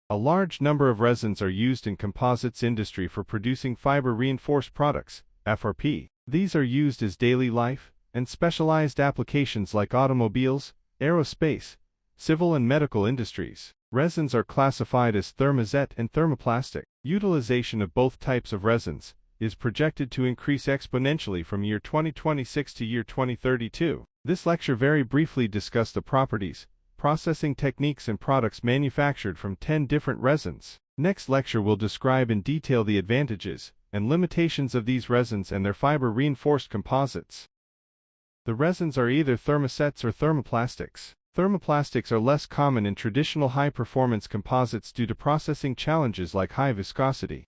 A large number of resins are used in composites industry for producing fiber-reinforced products, FRP. These are used as daily life and specialized applications like automobiles, aerospace, civil and medical industries. Resins are classified as thermoset and thermoplastic. Utilization of both types of resins is projected to increase exponentially from year 2026 to year 2032. This lecture very briefly discussed the properties, processing techniques and products manufactured from 10 different resins. Next lecture will describe in detail the advantages and limitations of these resins and their fiber-reinforced composites. The resins are either thermosets or thermoplastics. Thermoplastics are less common in traditional high-performance composites due to processing challenges like high viscosity.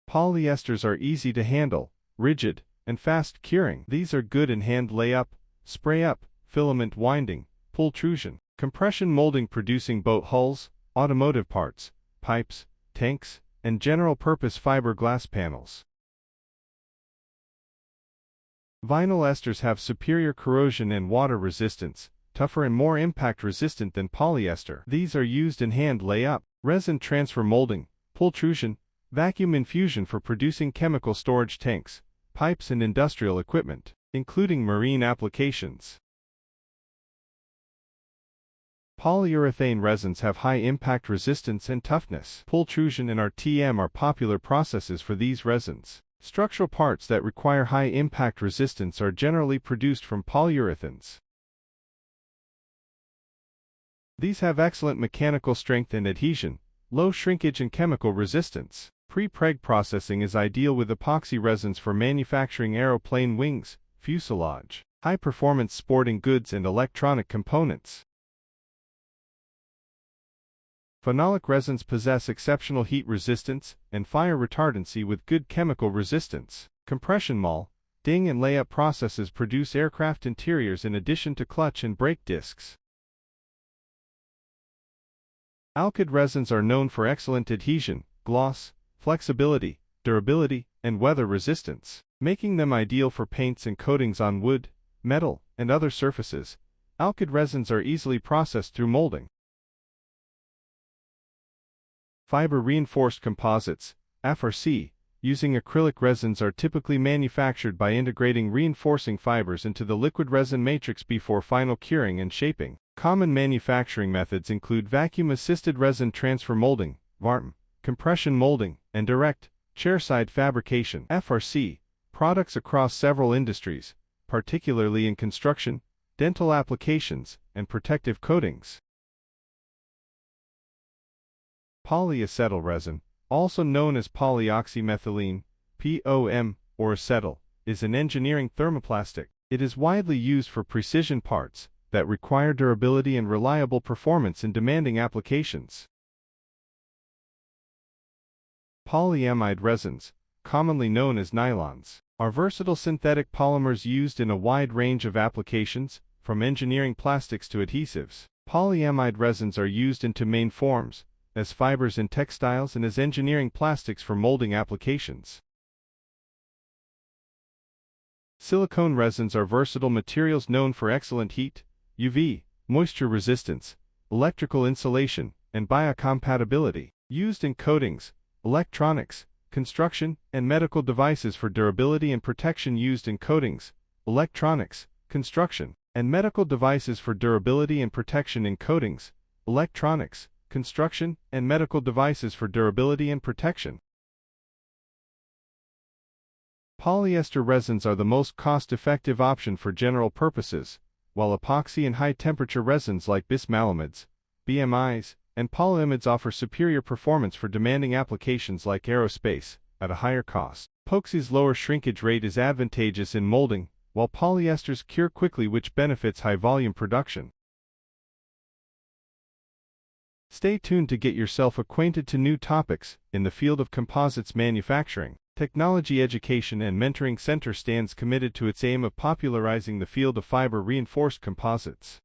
Polyesters are easy to handle, rigid, and fast curing. These are good in hand layup, spray up, filament winding, pultrusion, compression molding, producing boat hulls, automotive parts, pipes, tanks, and general-purpose fiberglass panels. Vinyl esters have superior corrosion and water resistance, tougher and more impact-resistant than polyester. These are used in hand layup, resin transfer molding, pultrusion, vacuum infusion for producing chemical storage tanks, pipes and industrial equipment, including marine applications. Polyurethane resins have high impact resistance and toughness. Pultrusion and RTM are popular processes for these resins. Structural parts that require high impact resistance are generally produced from polyurethanes. These have excellent mechanical strength and adhesion, low shrinkage and chemical resistance. Pre-preg processing is ideal with epoxy resins for manufacturing aeroplane wings, fuselage, high-performance sporting goods and electronic components. Phenolic resins possess exceptional heat resistance and fire retardancy with good chemical resistance. Compression molding and layup processes produce aircraft interiors in addition to clutch and brake discs. Alkyd resins are known for excellent adhesion, gloss, flexibility, durability, and weather resistance, making them ideal for paints and coatings on wood, metal, and other surfaces. Alkyd resins are easily processed through molding. Fiber-reinforced composites, FRC, using acrylic resins are typically manufactured by integrating reinforcing fibers into the liquid resin matrix before final curing and shaping. Common manufacturing methods include vacuum-assisted resin transfer molding, VARM, compression molding, and direct, chairside fabrication. FRC products across several industries, particularly in construction, dental applications, and protective coatings. Polyacetyl resin, also known as polyoxymethylene, POM, or acetyl, is an engineering thermoplastic. It is widely used for precision parts that require durability and reliable performance in demanding applications. Polyamide resins, commonly known as nylons, are versatile synthetic polymers used in a wide range of applications, from engineering plastics to adhesives. Polyamide resins are used in two main forms, as fibers in textiles and as engineering plastics for molding applications. Silicone resins are versatile materials known for excellent heat, UV, moisture resistance, electrical insulation, and biocompatibility. Used in coatings, electronics, construction, and medical devices for durability and protection. Used in coatings, electronics, construction, and medical devices for durability and protection. In coatings, electronics, construction, and medical devices for durability and protection. Polyester resins are the most cost-effective option for general purposes, while epoxy and high-temperature resins like bis-maleimides, BMIs, and polyamides offer superior performance for demanding applications like aerospace, at a higher cost. Epoxy's lower shrinkage rate is advantageous in molding, while polyesters cure quickly, which benefits high-volume production. Stay tuned to get yourself acquainted to new topics in the field of composites manufacturing. Technology Education and Mentoring Center stands committed to its aim of popularizing the field of fiber-reinforced composites.